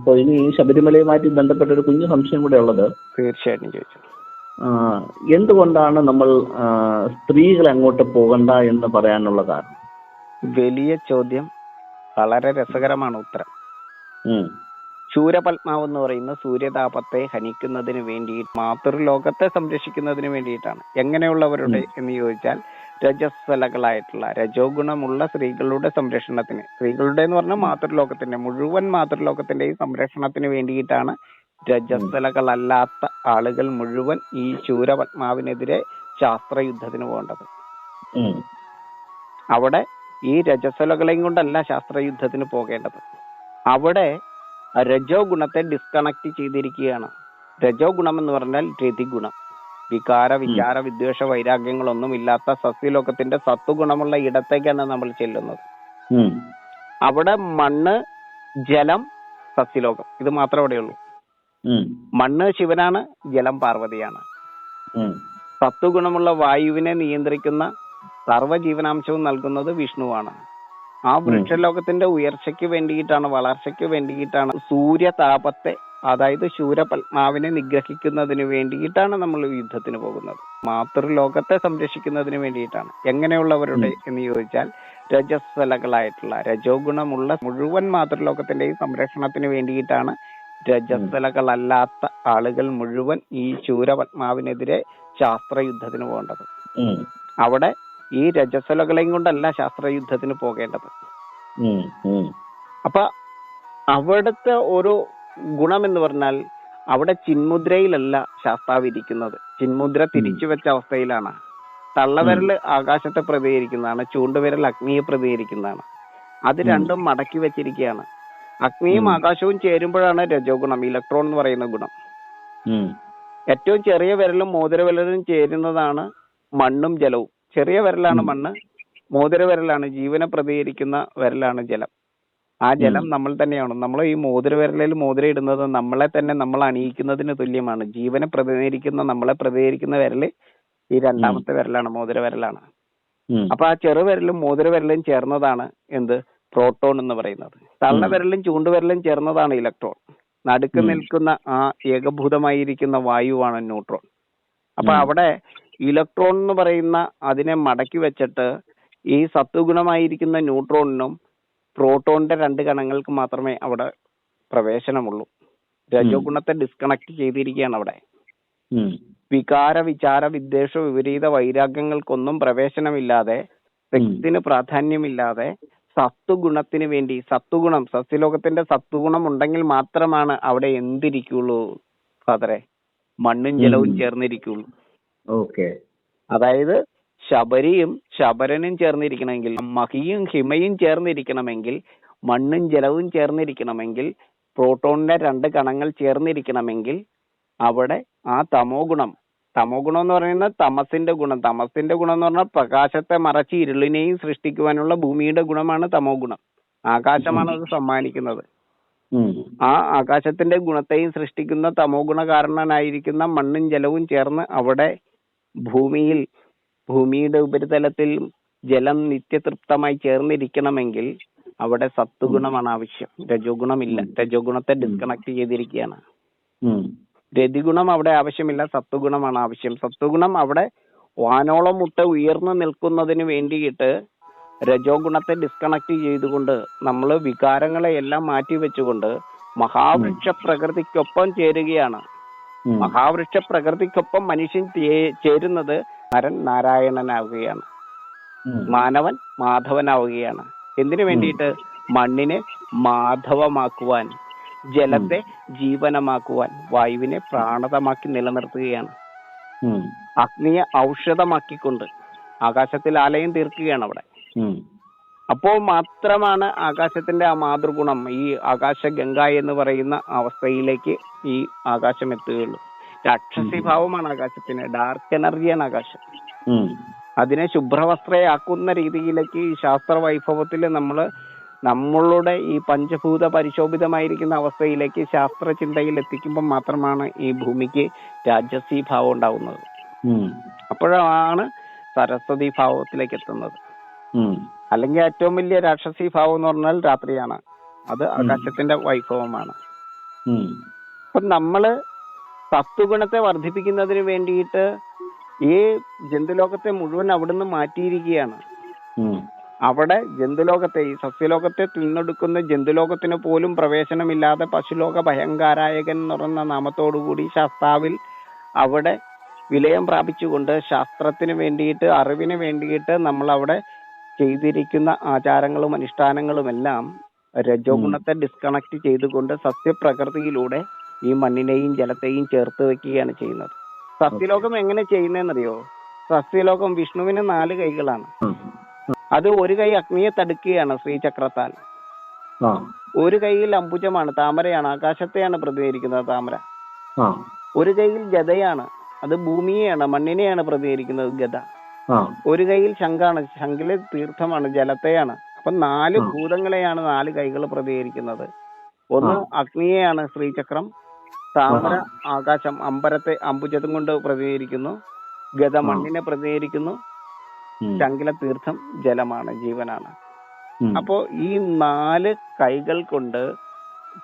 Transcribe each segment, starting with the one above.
അപ്പോൾ ഇനി ഈ ശബരിമലയുമായിട്ട് ബന്ധപ്പെട്ട ഒരു കുഞ്ഞു സംശയം കൂടെ ഉള്ളത്, തീർച്ചയായിട്ടും ചോദിച്ചു. എന്തുകൊണ്ടാണ് നമ്മൾ സ്ത്രീകൾ അങ്ങോട്ട് പോകണ്ട എന്ന് പറയാനുള്ള കാരണം? വലിയ ചോദ്യം, വളരെ രസകരമാണ് ഉത്തരം. ശൂരപത്മാവ് എന്ന് പറയുന്ന സൂര്യതാപത്തെ ഹനിക്കുന്നതിന് വേണ്ടി, മാതൃലോകത്തെ സംരക്ഷിക്കുന്നതിന് വേണ്ടിയിട്ടാണ്. എങ്ങനെയുള്ളവരുടെ എന്ന് ചോദിച്ചാൽ രജസ്വലകളായിട്ടുള്ള രജോ ഗുണമുള്ള സ്ത്രീകളുടെ സംരക്ഷണത്തിന്, സ്ത്രീകളുടെ എന്ന് പറഞ്ഞാൽ മാതൃലോകത്തിന്റെ മുഴുവൻ മാതൃലോകത്തിന്റെയും സംരക്ഷണത്തിന് വേണ്ടിയിട്ടാണ് രജസ്വലകളല്ലാത്ത ആളുകൾ മുഴുവൻ ഈ ശൂരപത്മാവിനെതിരെ ശാസ്ത്രയുദ്ധത്തിന് പോകേണ്ടത്. അവിടെ ഈ രജസ്വലകളെയും കൊണ്ടല്ല ശാസ്ത്രയുദ്ധത്തിന് പോകേണ്ടത്. അവിടെ രജോ ഗുണത്തെ ഡിസ്കണക്ട് ചെയ്തിരിക്കുകയാണ്. രജോ ഗുണം എന്ന് പറഞ്ഞാൽ രതിഗുണം, വികാര വിചാര വിദ്വേഷ വൈരാഗ്യങ്ങളൊന്നും ഇല്ലാത്ത സസ്യലോകത്തിന്റെ സത്വഗുണമുള്ള ഇടത്തേക്കാണ് നമ്മൾ ചെല്ലുന്നത്. അവിടെ മണ്ണ്, ജലം, സസ്യലോകം, ഇത് മാത്രമേ അവിടെയുള്ളൂ. മണ്ണ് ശിവനാണ്, ജലം പാർവതിയാണ്. സത്വഗുണമുള്ള വായുവിനെ നിയന്ത്രിക്കുന്ന സർവ്വജീവനാംശവും നൽകുന്നത് വിഷ്ണുവാണ്. ആ വൃക്ഷലോകത്തിന്റെ ഉയർച്ചയ്ക്ക് വേണ്ടിയിട്ടാണ്, വളർച്ചയ്ക്ക് വേണ്ടിയിട്ടാണ് സൂര്യതാപത്തെ, അതായത് ശൂരപത്മാവിനെ നിഗ്രഹിക്കുന്നതിന് വേണ്ടിയിട്ടാണ് നമ്മൾ യുദ്ധത്തിന് പോകുന്നത്. മാതൃലോകത്തെ സംരക്ഷിക്കുന്നതിന് വേണ്ടിയിട്ടാണ്. എങ്ങനെയുള്ളവരുടെ എന്ന് ചോദിച്ചാൽ രജസ്വലകളായിട്ടുള്ള രജോ ഗുണമുള്ള മുഴുവൻ മാതൃലോകത്തിന്റെയും സംരക്ഷണത്തിന് വേണ്ടിയിട്ടാണ് രജസ്വലകളല്ലാത്ത ആളുകൾ മുഴുവൻ ഈ ശൂരപത്മാവിനെതിരെ ശാസ്ത്രയുദ്ധത്തിന് പോകേണ്ടത്. അവിടെ ഈ രജസ്വലകളെയും കൊണ്ടല്ല ശാസ്ത്രയുദ്ധത്തിന് പോകേണ്ടത്. അപ്പൊ അവിടുത്തെ ഒരു ഗുണം എന്ന് പറഞ്ഞാൽ അവിടെ ചിന്മുദ്രയിലല്ല ശാസ്താവ് ഇരിക്കുന്നത്. ചിന്മുദ്ര തിരിച്ചു വെച്ച അവസ്ഥയിലാണ്. തള്ളവിരൽ ആകാശത്തെ പ്രതികരിക്കുന്നതാണ്, ചൂണ്ടുവിരൽ അഗ്നിയെ പ്രതികരിക്കുന്നതാണ്. അത് രണ്ടും മടക്കി വെച്ചിരിക്കുകയാണ്. അഗ്നിയും ആകാശവും ചേരുമ്പോഴാണ് രജോ ഗുണം, ഇലക്ട്രോൺ എന്ന് പറയുന്ന ഗുണം. ഏറ്റവും ചെറിയ വിരലും മോതിരവിരലും ചേരുന്നതാണ് മണ്ണും ജലവും. ചെറിയ വിരലാണ് മണ്ണ്, മോതിരവിരലാണ് ജീവനെ പ്രതികരിക്കുന്ന വിരലാണ് ജലം. ആ ജലം നമ്മൾ തന്നെയാണ്. നമ്മൾ ഈ മോതിരവിരലിൽ മോതിരം ഇടുന്നത് നമ്മളെ തന്നെ നമ്മൾ അണിയിക്കുന്നതിന് തുല്യമാണ്. ജീവനെ പ്രതിനിധീകരിക്കുന്ന, നമ്മളെ പ്രതിനിധീകരിക്കുന്ന വിരല് ഈ രണ്ടാമത്തെ വിരലാണ്, മോതിരവിരലാണ്. അപ്പൊ ആ ചെറുവിരലും മോതിരവിരലും ചേർന്നതാണ് എന്ത്, പ്രോട്ടോൺ എന്ന് പറയുന്നത്. തള്ളവിരലും ചൂണ്ടുവിരലും ചേർന്നതാണ് ഇലക്ട്രോൺ. നടുക്ക് നിൽക്കുന്ന ആ ഏകഭൂതമായിരിക്കുന്ന വായുവാണ് ന്യൂട്രോൺ. അപ്പൊ അവിടെ ഇലക്ട്രോൺ എന്ന് പറയുന്ന അതിനെ മടക്കി വെച്ചിട്ട് ഈ സത്വഗുണമായിരിക്കുന്ന ന്യൂട്രോണിനും പ്രോട്ടോണിന്റെ രണ്ട് കണങ്ങൾക്ക് മാത്രമേ അവിടെ പ്രവേശനമുള്ളൂ. രജോ ഗുണത്തെ ഡിസ്കണക്ട് ചെയ്തിരിക്കുകയാണ് അവിടെ. വികാര വിചാര വിദ്വേഷ വിപരീത വൈരാഗ്യങ്ങൾക്കൊന്നും പ്രവേശനമില്ലാതെ, സെക്സിന് പ്രാധാന്യമില്ലാതെ സത്വഗുണത്തിന് വേണ്ടി, സത്വഗുണം, സസ്യലോകത്തിന്റെ സത്വഗുണം ഉണ്ടെങ്കിൽ മാത്രമാണ് അവിടെ എന്തിരിക്കുള്ളൂ ഫാദറെ, മണ്ണും ജലവും ചേർന്നിരിക്കുള്ളൂ. അതായത് ശബരിയും ശബരനും ചേർന്നിരിക്കണമെങ്കിൽ, മഹിയും ഹിമയും ചേർന്നിരിക്കണമെങ്കിൽ, മണ്ണും ജലവും ചേർന്നിരിക്കണമെങ്കിൽ, പ്രോട്ടോണിന്റെ രണ്ട് കണങ്ങൾ ചേർന്നിരിക്കണമെങ്കിൽ അവിടെ ആ തമോ ഗുണം എന്ന് പറയുന്നത് തമസിന്റെ ഗുണം. തമസിന്റെ ഗുണം എന്ന് പറഞ്ഞാൽ പ്രകാശത്തെ മറച്ച് ഇരുളിനെയും സൃഷ്ടിക്കുവാനുള്ള ഭൂമിയുടെ ഗുണമാണ് തമോ ഗുണം. ആകാശമാണ് അത് സമ്മാനിക്കുന്നത്. ആ ആകാശത്തിന്റെ ഗുണത്തെയും സൃഷ്ടിക്കുന്ന തമോ ഗുണകാരണനായിരിക്കുന്ന മണ്ണും ജലവും ചേർന്ന് അവിടെ ഭൂമിയുടെ ഉപരിതലത്തിൽ ജലം നിത്യതൃപ്തമായി ചേർന്നിരിക്കണമെങ്കിൽ അവിടെ സത്വഗുണമാണ് ആവശ്യം. രജോ ഗുണമില്ല. രജോ ഗുണത്തെ ഡിസ്കണക്ട് ചെയ്തിരിക്കുകയാണ്. രതിഗുണം അവിടെ ആവശ്യമില്ല, സത്വഗുണമാണ് ആവശ്യം. സത്വഗുണം അവിടെ വാനോളം മുട്ട ഉയർന്നു നിൽക്കുന്നതിന് വേണ്ടിയിട്ട് രജോ ഗുണത്തെ ഡിസ്കണക്ട് ചെയ്തുകൊണ്ട് നമ്മൾ വികാരങ്ങളെ എല്ലാം മാറ്റി വെച്ചുകൊണ്ട് മഹാവൃക്ഷ പ്രകൃതിക്കൊപ്പം ചേരുകയാണ്. മഹാവൃക്ഷ പ്രകൃതിക്കൊപ്പം മനുഷ്യൻ ചേരുന്നത് നരൻ നാരായണനാവുകയാണ്, മാനവൻ മാധവനാവുകയാണ്. എന്തിനു വേണ്ടിയിട്ട്? മണ്ണിനെ മാധവമാക്കുവാൻ, ജലത്തെ ജീവനമാക്കുവാൻ, വായുവിനെ പ്രാണതമാക്കി നിലനിർത്തുകയാണ്. അഗ്നിയെ ഔഷധമാക്കിക്കൊണ്ട് ആകാശത്തിൽ ആലയം തീർക്കുകയാണ് അവിടെ. അപ്പോൾ മാത്രമാണ് ആകാശത്തിന്റെ ആ മാതൃഗുണം, ഈ ആകാശഗംഗ എന്ന് പറയുന്ന അവസ്ഥയിലേക്ക് ഈ ആകാശം എത്തുകയുള്ളൂ. രാക്ഷസീഭാവമാണ് ആകാശത്തിന്, ഡാർക്ക് എനർജിയാണ് ആകാശം. അതിനെ ശുഭ്രവസ്ത്രയാക്കുന്ന രീതിയിലേക്ക് ഈ ശാസ്ത്ര വൈഭവത്തിൽ നമ്മളുടെ ഈ പഞ്ചഭൂത പരിശോഭിതമായിരിക്കുന്ന അവസ്ഥയിലേക്ക് ശാസ്ത്ര ചിന്തയിൽ എത്തിക്കുമ്പോൾ മാത്രമാണ് ഈ ഭൂമിക്ക് രാജസീ ഭാവം ഉണ്ടാവുന്നത്. അപ്പോഴാണ് സരസ്വതി ഭാവത്തിലേക്ക് എത്തുന്നത്. അല്ലെങ്കിൽ ഏറ്റവും വലിയ രാക്ഷസീ ഭാവം എന്ന് പറഞ്ഞാൽ രാത്രിയാണ്. അത് ആകാശത്തിന്റെ വൈഭവമാണ്. ഉം. അപ്പൊ നമ്മള് സത്വഗുണത്തെ വർദ്ധിപ്പിക്കുന്നതിന് വേണ്ടിയിട്ട് ഈ ജന്തുലോകത്തെ മുഴുവൻ അവിടുന്ന് മാറ്റിയിരിക്കുകയാണ്. ഉം. അവിടെ ജന്തുലോകത്തെ, ഈ സസ്യലോകത്തെ തിന്നെടുക്കുന്ന ജന്തുലോകത്തിന് പോലും പ്രവേശനമില്ലാതെ പശുലോക ഭയങ്കാരായകൻ എന്ന് പറയുന്ന നാമത്തോടുകൂടി ശാസ്താവിൽ അവിടെ വിലയം പ്രാപിച്ചുകൊണ്ട് ശാസ്ത്രത്തിന് വേണ്ടിയിട്ട്, അറിവിന് വേണ്ടിയിട്ട് നമ്മൾ അവിടെ ചെയ്തിരിക്കുന്ന ആചാരങ്ങളും അനുഷ്ഠാനങ്ങളുമെല്ലാം രജോ ഗുണത്തെ ഡിസ്കണക്ട് ചെയ്തുകൊണ്ട് സസ്യപ്രകൃതിയിലൂടെ ഈ മണ്ണിനെയും ജലത്തെയും ചേർത്ത് വെക്കുകയാണ് ചെയ്യുന്നത്. സസ്യലോകം എങ്ങനെ ചെയ്യുന്നതെന്നറിയോ? സസ്യലോകം വിഷ്ണുവിന് 4 കൈകളാണ്. അത് ഒരു കൈ അഗ്നിയെ തടുക്കുകയാണ് ശ്രീചക്രത്താൽ. ആ. ഒരു കൈയിൽ അംബുജമാണ്, താമരയാണ്, ആകാശത്തെയാണ് പ്രതിനിധീകരിക്കുന്നത് താമര. ആ. ഒരു കൈയിൽ ഗദയാണ്, അത് ഭൂമിയെയാണ്, മണ്ണിനെയാണ് പ്രതിനിധീകരിക്കുന്നത് ഗദ. ആ. ഒരു കൈയിൽ ശംഖാണ്, ശംഖില് തീർത്ഥമാണ്, ജലത്തെയാണ്. അപ്പൊ 4 ഭൂതങ്ങളെയാണ് 4 കൈകൾ പ്രതിനിധീകരിക്കുന്നത്. ഒന്ന് അഗ്നിയെയാണ് ശ്രീചക്രം, താമര ആകാശം അമ്പരത്തെ അംബുജത്തും കൊണ്ട് പ്രതിനിധീകരിക്കുന്നു, ഗദ മണ്ണിനെ പ്രതിനിധീകരിക്കുന്നു, ശംഖില തീർത്ഥം ജലമാണ്, ജീവനാണ്. അപ്പോ ഈ 4 കൈകൾ കൊണ്ട്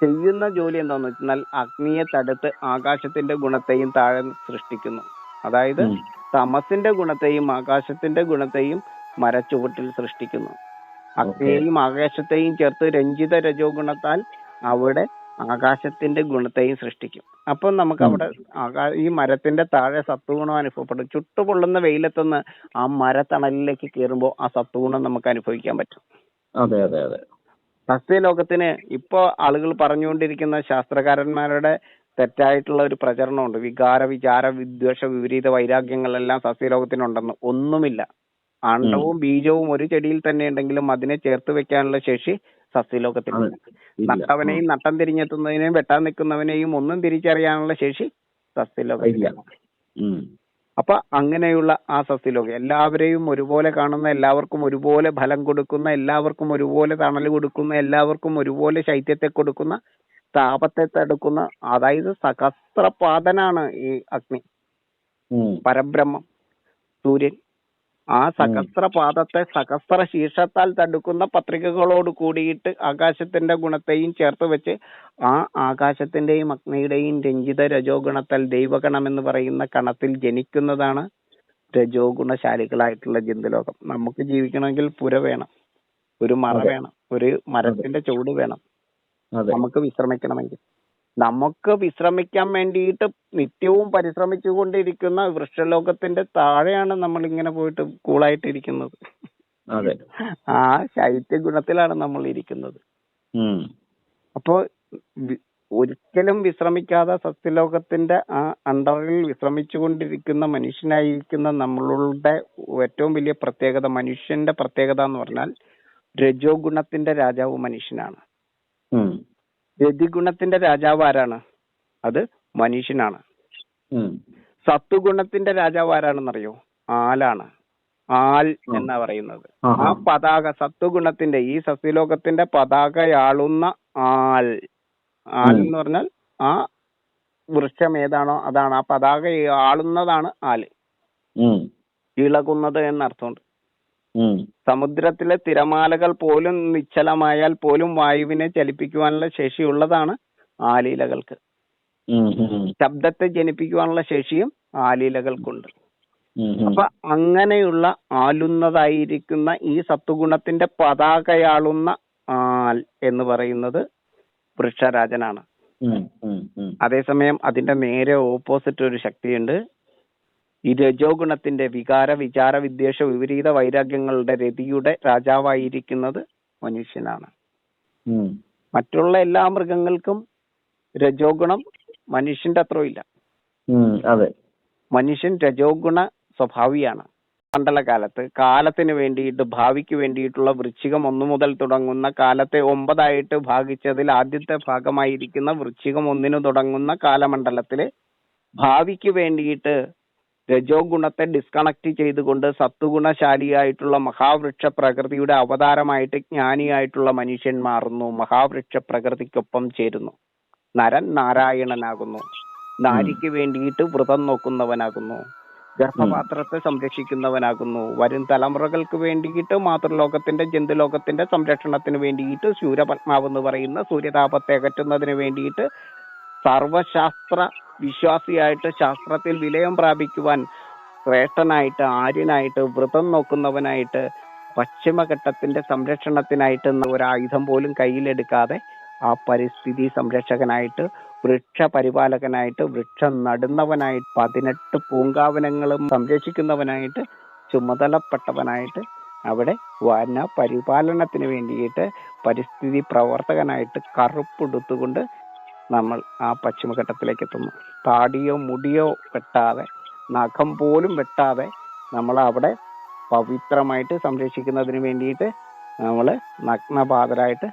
ചെയ്യുന്ന ജോലി എന്താന്ന് വെച്ചാൽ അഗ്നിയെ തടുത്ത് ആകാശത്തിന്റെ ഗുണത്തെയും താഴെ സൃഷ്ടിക്കുന്നു. അതായത് തമസിന്റെ ഗുണത്തെയും ആകാശത്തിന്റെ ഗുണത്തെയും മരച്ചുവട്ടിൽ സൃഷ്ടിക്കുന്നു. അഗ്നിയെയും ആകാശത്തെയും ചേർത്ത് രഞ്ജിത രജോ ഗുണത്താൽ അവിടെ ആകാശത്തിന്റെ ഗുണത്തെയും സൃഷ്ടിക്കും. അപ്പൊ നമുക്ക് അവിടെ ഈ മരത്തിന്റെ താഴെ സത്വഗുണം അനുഭവപ്പെടും. ചുട്ടുപൊള്ളുന്ന വെയിലത്തുനിന്ന് ആ മരത്തണലിലേക്ക് കയറുമ്പോൾ ആ സത്വഗുണം നമുക്ക് അനുഭവിക്കാൻ പറ്റും. അതെ അതെ അതെ. സസ്യലോകത്തിന് ഇപ്പൊ ആളുകൾ പറഞ്ഞുകൊണ്ടിരിക്കുന്ന ശാസ്ത്രകാരന്മാരുടെ തെറ്റായിട്ടുള്ള ഒരു പ്രചരണമുണ്ട്. വികാര വിചാര വിദ്വേഷ വിപരീത വൈരാഗ്യങ്ങളെല്ലാം സസ്യലോകത്തിനുണ്ടെന്ന്. ഒന്നുമില്ല. അണ്ടവും ബീജവും ഒരു ചെടിയിൽ തന്നെ ഉണ്ടെങ്കിലും അതിനെ ചേർത്ത് വെക്കാനുള്ള ശേഷി സസ്യലോകത്തിനില്ല. നട്ടവനെയും നട്ടം തിരിഞ്ഞെത്തുന്നതിനെയും വെട്ടാൻ നിൽക്കുന്നവനെയും ഒന്നും തിരിച്ചറിയാനുള്ള ശേഷി സസ്യലോകത്തില്ല. അപ്പൊ അങ്ങനെയുള്ള ആ സസ്യലോകം എല്ലാവരെയും ഒരുപോലെ കാണുന്ന, എല്ലാവർക്കും ഒരുപോലെ ഫലം കൊടുക്കുന്ന, എല്ലാവർക്കും ഒരുപോലെ തണൽ കൊടുക്കുന്ന, എല്ലാവർക്കും ഒരുപോലെ ശൈത്യത്തെ കൊടുക്കുന്ന, താപത്തെ തടുക്കുന്ന, അതായത് സഹസ്രപാദനാണ് ഈ അഗ്നി, പരബ്രഹ്മം, സൂര്യൻ. ആ സഹസ്രപാദത്തെ സഹസ്ര ശീർഷത്താൽ തടുക്കുന്ന പത്രികകളോട് കൂടിയിട്ട് ആകാശത്തിന്റെ ഗുണത്തെയും ചേർത്ത് വെച്ച് ആ ആകാശത്തിന്റെയും അഗ്നിയുടെയും രഞ്ജിത രജോ ഗുണത്താൽ ദൈവഗണം എന്ന് പറയുന്ന കണത്തിൽ ജനിക്കുന്നതാണ് രജോ ഗുണശാലികളായിട്ടുള്ള ജന്തുലോകം. നമുക്ക് ജീവിക്കണമെങ്കിൽ പുര വേണം, ഒരു മറ വേണം, ഒരു മരത്തിന്റെ ചുവട് വേണം നമുക്ക് വിശ്രമിക്കണമെങ്കിൽ. നമുക്ക് വിശ്രമിക്കാൻ വേണ്ടിയിട്ട് നിത്യവും പരിശ്രമിച്ചുകൊണ്ടിരിക്കുന്ന വൃക്ഷലോകത്തിന്റെ താഴെയാണ് നമ്മൾ ഇങ്ങനെ പോയിട്ട് കൂളായിട്ടിരിക്കുന്നത്. ആ ശൈത്യ ഗുണത്തിലാണ് നമ്മൾ ഇരിക്കുന്നത്. അപ്പോ ഒരിക്കലും വിശ്രമിക്കാതെ സസ്യലോകത്തിന്റെ ആ അണ്ടറിൽ വിശ്രമിച്ചുകൊണ്ടിരിക്കുന്ന മനുഷ്യനായിരിക്കുന്ന നമ്മളുടെ ഏറ്റവും വലിയ പ്രത്യേകത, മനുഷ്യന്റെ പ്രത്യേകത എന്ന് പറഞ്ഞാൽ രജോ ഗുണത്തിന്റെ രാജാവ് മനുഷ്യനാണ്. രതിഗുണത്തിന്റെ രാജാവ് ആരാണ്? അത് മനുഷ്യനാണ്. സത്വഗുണത്തിന്റെ രാജാവ് ആരാണെന്നറിയോ? ആലാണ്. ആൽ എന്നാ പറയുന്നത്. ആ പതാക സത്വഗുണത്തിന്റെ, ഈ സസ്യലോകത്തിന്റെ പതാകയാളുന്ന ആൽ. ആൽ എന്ന് പറഞ്ഞാൽ ആ വൃക്ഷം ഏതാണോ അതാണ്. ആ പതാക ആളുന്നതാണ് ആല്. ഇളകുന്നത് എന്നർത്ഥമുണ്ട്. സമുദ്രത്തിലെ തിരമാലകൾ പോലും നിശ്ചലമായാൽ പോലും വായുവിനെ ചലിപ്പിക്കുവാനുള്ള ശേഷിയുള്ളതാണ് ആലിലകൾക്ക്. ശബ്ദത്തെ ജനിപ്പിക്കുവാനുള്ള ശേഷിയും ആലിലകൾക്കുണ്ട്. അപ്പൊ അങ്ങനെയുള്ള ആലുന്നതായിരിക്കുന്ന ഈ സത്വഗുണത്തിന്റെ പതാകയാളുന്ന ആൽ എന്ന് പറയുന്നത് വൃക്ഷരാജനാണ്. അതേസമയം അതിന്റെ നേരെ ഓപ്പോസിറ്റ് ഒരു ശക്തിയുണ്ട്. ഈ രജോ ഗുണത്തിന്റെ വികാര വിചാര വിദ്വേഷ വിപരീത വൈരാഗ്യങ്ങളുടെ രതിയുടെ രാജാവായിരിക്കുന്നത് മനുഷ്യനാണ്. മറ്റുള്ള എല്ലാ മൃഗങ്ങൾക്കും രജോ ഗുണം മനുഷ്യന്റെ അത്രയും ഇല്ല. മനുഷ്യൻ രജോ ഗുണ സ്വഭാവിയാണ്. മണ്ഡലകാലത്ത് കാലത്തിന് വേണ്ടിയിട്ട്, ഭാവിക്ക് വേണ്ടിയിട്ടുള്ള വൃശ്ചികം 1 മുതൽ തുടങ്ങുന്ന കാലത്തെ 9 ആയിട്ട് ഭാഗിച്ചതിൽ ആദ്യത്തെ ഭാഗമായിരിക്കുന്ന വൃശ്ചികം 1 തുടങ്ങുന്ന കാലമണ്ഡലത്തില് ഭാവിക്ക് വേണ്ടിയിട്ട് രജോ ഗുണത്തെ ഡിസ്കണക്ട് ചെയ്തുകൊണ്ട് സത്വഗുണശാലിയായിട്ടുള്ള മഹാവൃക്ഷ പ്രകൃതിയുടെ അവതാരമായിട്ട് ജ്ഞാനിയായിട്ടുള്ള മനുഷ്യൻ മാറുന്നു. മഹാവൃക്ഷ പ്രകൃതിക്കൊപ്പം ചേരുന്നു. നരൻ നാരായണനാകുന്നു. നാരിക്ക് വേണ്ടിയിട്ട് വ്രതം നോക്കുന്നവനാകുന്നു. ഗർഭപാത്രത്തെ സംരക്ഷിക്കുന്നവനാകുന്നു. വരും തലമുറകൾക്ക് വേണ്ടിയിട്ട് മാതൃലോകത്തിന്റെ ജന്തുലോകത്തിന്റെ സംരക്ഷണത്തിന് വേണ്ടിയിട്ട് സൂര്യപത്മാവ് എന്ന് പറയുന്ന സൂര്യതാപത്തെ അകറ്റുന്നതിന് വേണ്ടിയിട്ട് സർവശാസ്ത്ര വിശ്വാസിയായിട്ട് ശാസ്ത്രത്തിൽ വിലയം പ്രാപിക്കുവാൻ ശ്രേഷ്ഠനായിട്ട്, ആര്യനായിട്ട്, വ്രതം നോക്കുന്നവനായിട്ട്, പശ്ചിമഘട്ടത്തിന്റെ സംരക്ഷണത്തിനായിട്ട് ഒരായുധം പോലും കയ്യിലെടുക്കാതെ ആ പരിസ്ഥിതി സംരക്ഷകനായിട്ട്, വൃക്ഷ പരിപാലകനായിട്ട്, വൃക്ഷം നടുന്നവനായിട്ട്, 18 പൂങ്കാവനങ്ങളും സംരക്ഷിക്കുന്നവനായിട്ട്, ചുമതലപ്പെട്ടവനായിട്ട്, അവിടെ വന പരിപാലനത്തിന് വേണ്ടിയിട്ട് പരിസ്ഥിതി പ്രവർത്തകനായിട്ട് കറുപ്പെടുത്തുകൊണ്ട് നമ്മൾ ആ പശ്ചിമഘട്ടത്തിലേക്ക് എത്തുന്നു. താടിയോ മുടിയോ വെട്ടാതെ, നഖം പോലും വെട്ടാതെ നമ്മൾ അവിടെ പവിത്രമായിട്ട് സംരക്ഷിക്കുന്നതിന് വേണ്ടിയിട്ട് നമ്മൾ നഗ്നപാതരായിട്ട്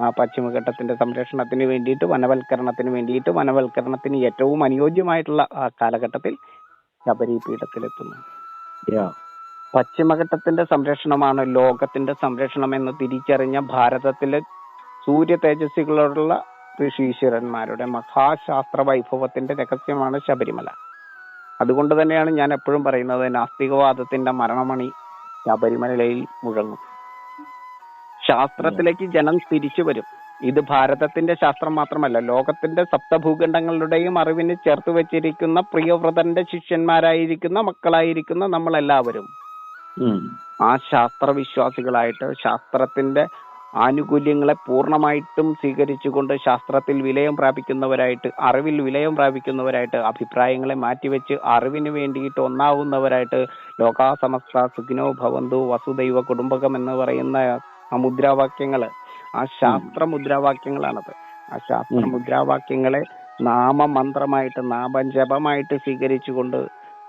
ആ പശ്ചിമഘട്ടത്തിന്റെ സംരക്ഷണത്തിന് വേണ്ടിയിട്ട്, വനവൽക്കരണത്തിന് ഏറ്റവും അനുയോജ്യമായിട്ടുള്ള ആ കാലഘട്ടത്തിൽ ശബരിപീഠത്തിലെത്തുന്നു. പശ്ചിമഘട്ടത്തിന്റെ സംരക്ഷണമാണ് ലോകത്തിന്റെ സംരക്ഷണം എന്ന് തിരിച്ചറിഞ്ഞ ഭാരതത്തിലെ സൂര്യ തേജസ്വികളോടുള്ള ഋഷീശ്വരന്മാരുടെ മഹാശാസ്ത്ര വൈഭവത്തിന്റെ രഹസ്യമാണ് ശബരിമല. അതുകൊണ്ട് തന്നെയാണ് ഞാൻ എപ്പോഴും പറയുന്നത്, നാസ്തികവാദത്തിന്റെ മരണമണി ശബരിമലയിൽ മുഴങ്ങും. ശാസ്ത്രത്തിലേക്ക് ജനം തിരിച്ചു വരും. ഇത് ഭാരതത്തിന്റെ ശാസ്ത്രം മാത്രമല്ല, ലോകത്തിന്റെ സപ്തഭൂഖണ്ഡങ്ങളുടെയും അറിവിന് ചേർത്ത് വെച്ചിരിക്കുന്ന പ്രിയവ്രതന്റെ ശിഷ്യന്മാരായിരിക്കുന്ന മക്കളായിരിക്കുന്ന നമ്മളെല്ലാവരും ആ ശാസ്ത്രവിശ്വാസികളായിട്ട്, ശാസ്ത്രത്തിന്റെ ആനുകൂല്യങ്ങളെ പൂർണ്ണമായിട്ടും സ്വീകരിച്ചുകൊണ്ട് ശാസ്ത്രത്തിൽ വിലയം പ്രാപിക്കുന്നവരായിട്ട്, അറിവിൽ വിലയം പ്രാപിക്കുന്നവരായിട്ട്, അഭിപ്രായങ്ങളെ മാറ്റിവെച്ച് അറിവിന് വേണ്ടിയിട്ട് ഒന്നാവുന്നവരായിട്ട്, ലോകാ സമസ്ത സുഖിനോ ഭവന്തു വസുദൈവ കുടുംബകം എന്ന് പറയുന്ന ആ മുദ്രാവാക്യങ്ങള്, ആ ശാസ്ത്ര മുദ്രാവാക്യങ്ങളാണത്. ആ ശാസ്ത്ര മുദ്രാവാക്യങ്ങളെ നാമമന്ത്രമായിട്ട്, നാമജപമായിട്ട് സ്വീകരിച്ചുകൊണ്ട്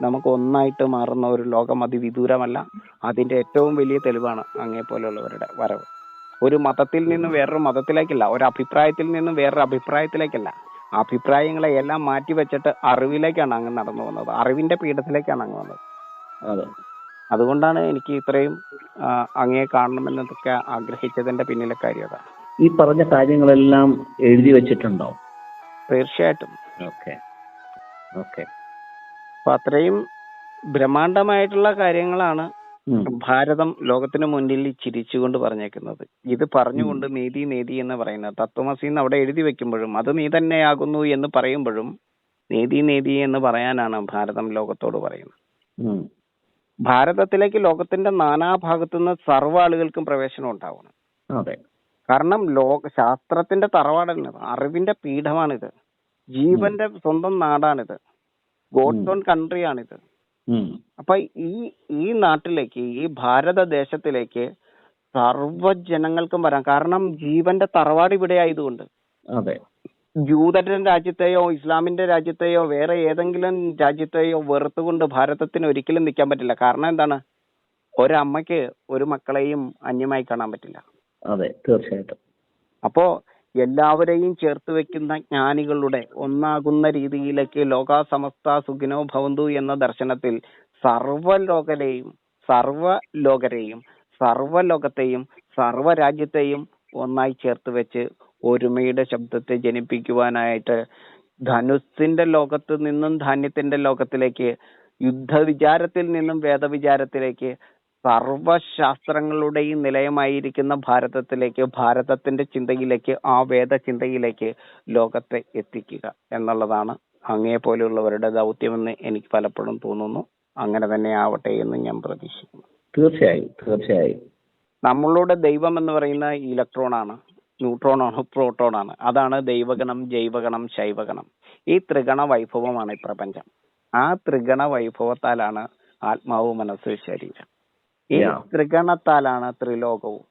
നമുക്ക് ഒന്നായിട്ട് മാറുന്ന ഒരു ലോകം അതിവിദൂരമല്ല. അതിന്റെ ഏറ്റവും വലിയ തെളിവാണ് അങ്ങേ പോലെയുള്ളവരുടെ വരവ്. ഒരു മതത്തിൽ നിന്നും വേറൊരു മതത്തിലേക്കല്ല, ഒരു അഭിപ്രായത്തിൽ നിന്നും വേറൊരു അഭിപ്രായത്തിലേക്കല്ല. അഭിപ്രായങ്ങളെ എല്ലാം മാറ്റിവെച്ചിട്ട് അറിവിലേക്കാണ് അങ്ങ് നടന്നു വന്നത്, അറിവിന്റെ പീഠത്തിലേക്കാണ് അങ്ങ് വന്നത്. അതുകൊണ്ടാണ് എനിക്ക് ഇത്രയും അങ്ങേ കാണണമെന്നതൊക്കെ ആഗ്രഹിച്ചതിന്റെ പിന്നിലെ കാര്യം അതാണ്. ഈ പറഞ്ഞ കാര്യങ്ങളെല്ലാം എഴുതി വെച്ചിട്ടുണ്ടോ? തീർച്ചയായിട്ടും. ഓക്കെ. അപ്പൊ അത്രയും ബ്രഹ്മാണ്ഡമായിട്ടുള്ള കാര്യങ്ങളാണ് ഭാരതം ലോകത്തിന് മുന്നിൽ ചിരിച്ചുകൊണ്ട് പറഞ്ഞേക്കുന്നത്. ഇത് പറഞ്ഞുകൊണ്ട് നീതി നീതി എന്ന് പറയുന്നത് തത്വമസി എന്ന് അവിടെ എഴുതി വെക്കുമ്പോഴും, അത് നീ തന്നെയാകുന്നു എന്ന് പറയുമ്പോഴും, നീതി നീതി എന്ന് പറയാനാണ് ഭാരതം ലോകത്തോട് പറയുന്നത്. ഭാരതത്തിലേക്ക് ലോകത്തിന്റെ നാനാഭാഗത്തു നിന്ന് സർവ്വ ആളുകൾക്കും പ്രവേശനം ഉണ്ടാവണം. കാരണം ശാസ്ത്രത്തിന്റെ തറവാടാണിത്, അറിവിന്റെ പീഠമാണിത്, ജീവന്റെ സ്വന്തം നാടാണിത്, ഗോഡ്സ് ഓൺ കൺട്രിയാണിത്. അപ്പൊ ഈ നാട്ടിലേക്ക്, ഈ ഭാരതദേശത്തിലേക്ക് സർവ്വജനങ്ങൾക്കും വരാം. കാരണം ജീവന്റെ തറവാട് ഇവിടെ ആയതുകൊണ്ട്. ജൂതരുടെ രാജ്യത്തെയോ ഇസ്ലാമിന്റെ രാജ്യത്തെയോ വേറെ ഏതെങ്കിലും രാജ്യത്തെയോ വെറുത്തുകൊണ്ട് ഭാരതത്തിന് ഒരിക്കലും നിൽക്കാൻ പറ്റില്ല. കാരണം എന്താണ്? ഒരമ്മയ്ക്ക് ഒരു മക്കളെയും അന്യമായി കാണാൻ പറ്റില്ല. അതെ, തീർച്ചയായിട്ടും. അപ്പോ എല്ലാവരെയും ചേർത്ത് വെക്കുന്ന ജ്ഞാനികളുടെ ഒന്നാകുന്ന രീതിയിലേക്ക് ലോകാ സമസ്ത സുഖിനോ ഭവന്തു എന്ന ദർശനത്തിൽ സർവ്വലോകരെയും സർവ്വലോകത്തെയും സർവ്വരാജ്യത്തെയും ഒന്നായി ചേർത്ത് വെച്ച് ഒരുമയുടെ ശബ്ദത്തെ ജനിപ്പിക്കുവാനായിട്ട് ധനുസ്സിന്റെ ലോകത്ത് നിന്നും ധാന്യത്തിന്റെ ലോകത്തിലേക്ക്, യുദ്ധവിചാരത്തിൽ നിന്നും വേദവിചാരത്തിലേക്ക്, സർവശാസ്ത്രങ്ങളുടെയും നിലയമായിരിക്കുന്ന ഭാരതത്തിലേക്ക്, ഭാരതത്തിന്റെ ചിന്തയിലേക്ക്, ആ വേദചിന്തയിലേക്ക് ലോകത്തെ എത്തിക്കുക എന്നുള്ളതാണ് അങ്ങേ പോലെയുള്ളവരുടെ ദൗത്യമെന്ന് എനിക്ക് പലപ്പോഴും തോന്നുന്നു. അങ്ങനെ തന്നെ ആവട്ടെ എന്ന് ഞാൻ പ്രതീക്ഷിക്കുന്നു. തീർച്ചയായും. നമ്മളുടെ ദൈവം എന്ന് പറയുന്ന ഇലക്ട്രോണാണ്, ന്യൂട്രോണാണ്, പ്രോട്ടോണാണ്. അതാണ് ദൈവഗണം, ജൈവഗണം, ശൈവഗണം. ഈ ത്രിഗണ വൈഭവമാണ് ഈ പ്രപഞ്ചം. ആ ത്രിഗണ വൈഭവത്താലാണ് ആത്മാവ്, മനസ്സ്, ശരീരം. ഈ ത്രിഗണത്താലാണ് ത്രിലോകവും,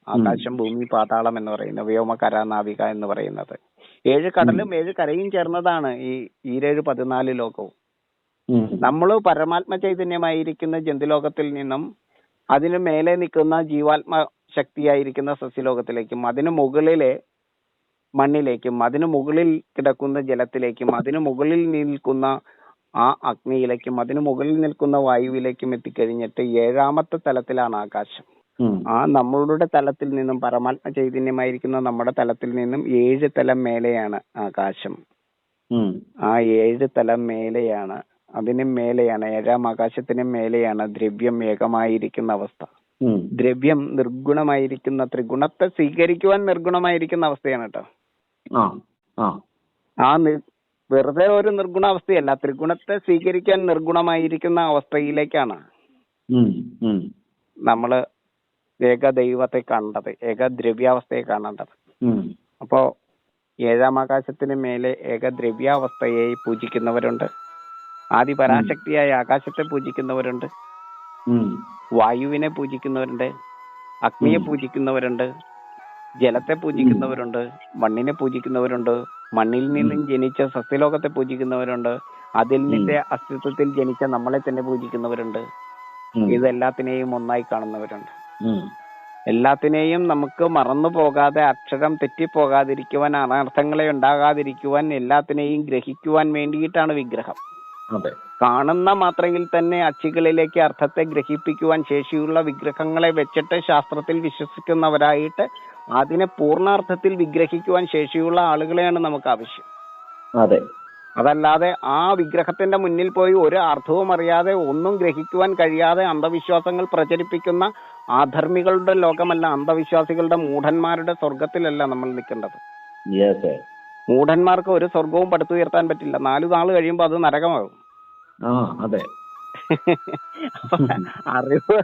ആകാശം, ഭൂമി, പാതാളം എന്ന് പറയുന്നത്, വ്യോമകര, നാവിക എന്ന് പറയുന്നത്. 7 കടലും 7 കരയും ചേർന്നതാണ് ഈ 14 ലോകവും. നമ്മൾ പരമാത്മ ചൈതന്യമായിരിക്കുന്ന ജന്തുലോകത്തിൽ നിന്നും അതിന് മേലെ നിൽക്കുന്ന ജീവാത്മ ശക്തിയായിരിക്കുന്ന സസ്യലോകത്തിലേക്കും, അതിന് മുകളിലെ മണ്ണിലേക്കും, അതിന് മുകളിൽ കിടക്കുന്ന ജലത്തിലേക്കും, അതിന് മുകളിൽ നിൽക്കുന്ന ആ അഗ്നിയിലേക്കും, അതിന് മുകളിൽ നിൽക്കുന്ന വായുവിലേക്കും എത്തിക്കഴിഞ്ഞിട്ട് 7ാമത്തെ തലത്തിലാണ് ആകാശം. ആ നമ്മളുടെ തലത്തിൽ നിന്നും, പരമാത്മ ചൈതന്യമായിരിക്കുന്ന നമ്മുടെ തലത്തിൽ നിന്നും 7 തലം മേലെയാണ് ആകാശം. ആ 7 തലം മേലെയാണ്, അതിനും മേലെയാണ്, 7ാം ആകാശത്തിനും മേലെയാണ് ദ്രവ്യം ഏകമായിരിക്കുന്ന അവസ്ഥ. ദ്രവ്യം നിർഗുണമായിരിക്കുന്ന, ത്രിഗുണത്തെ സ്വീകരിക്കുവാൻ നിർഗുണമായിരിക്കുന്ന അവസ്ഥയാണ് കേട്ടോ. ആ വെറുതെ ഒരു നിർഗുണാവസ്ഥയല്ല, ത്രിഗുണത്തെ സ്വീകരിക്കാൻ നിർഗുണമായിരിക്കുന്ന അവസ്ഥയിലേക്കാണ് ഉം, ഉം, നമ്മള് ഏകദൈവത്തെ കണ്ടത്, ഏകദ്രവ്യാവസ്ഥയെ കാണേണ്ടത്. ഉം, അപ്പോ ഏഴാം ആകാശത്തിന് മേലെ ഏകദ്രവ്യാവസ്ഥയെ പൂജിക്കുന്നവരുണ്ട്, ആദിപരാശക്തിയായ ആകാശത്തെ പൂജിക്കുന്നവരുണ്ട്, ഉം, വായുവിനെ പൂജിക്കുന്നവരുണ്ട്, അഗ്നിയെ പൂജിക്കുന്നവരുണ്ട്, ജലത്തെ പൂജിക്കുന്നവരുണ്ട്, മണ്ണിനെ പൂജിക്കുന്നവരുണ്ട്, മണ്ണിൽ നിന്നും ജനിച്ച സസ്യലോകത്തെ പൂജിക്കുന്നവരുണ്ട്, അതിൽ നിന്റെ അസ്തിത്വത്തിൽ ജനിച്ച നമ്മളെ തന്നെ പൂജിക്കുന്നവരുണ്ട്. ഇതെല്ലാത്തിനെയും ഒന്നായി കാണുന്നവരുണ്ട്. എല്ലാത്തിനെയും നമുക്ക് മറന്നു പോകാതെ, അക്ഷരം തെറ്റിപ്പോകാതിരിക്കുവാൻ, അനർത്ഥങ്ങളെ ഉണ്ടാകാതിരിക്കുവാൻ, എല്ലാത്തിനെയും ഗ്രഹിക്കുവാൻ വേണ്ടിയിട്ടാണ് വിഗ്രഹം. കാണുന്ന മാത്രയിൽ തന്നെ അച്ചുകളിലേക്ക് അർത്ഥത്തെ ഗ്രഹിപ്പിക്കുവാൻ ശേഷിയുള്ള വിഗ്രഹങ്ങളെ വെച്ചിട്ട് ശാസ്ത്രത്തിൽ വിശ്വസിക്കുന്നവരായിട്ട് അതിനെ പൂർണ്ണാർത്ഥത്തിൽ വിഗ്രഹിക്കുവാൻ ശേഷിയുള്ള ആളുകളെയാണ് നമുക്ക് ആവശ്യം. അതെ. അതല്ലാതെ ആ വിഗ്രഹത്തിന്റെ മുന്നിൽ പോയി ഒരു അർത്ഥവും അറിയാതെ, ഒന്നും ഗ്രഹിക്കുവാൻ കഴിയാതെ അന്ധവിശ്വാസങ്ങൾ പ്രചരിപ്പിക്കുന്ന ആധർമ്മികളുടെ ലോകമല്ല, അന്ധവിശ്വാസികളുടെ മൂഢന്മാരുടെ സ്വർഗത്തിലല്ല നമ്മൾ നിൽക്കേണ്ടത്. മൂഢന്മാർക്ക് ഒരു സ്വർഗവും പടുത്തുയർത്താൻ പറ്റില്ല. 4 നാൾ കഴിയുമ്പോൾ അത് നരകമാകും. അതെ. അറിവ്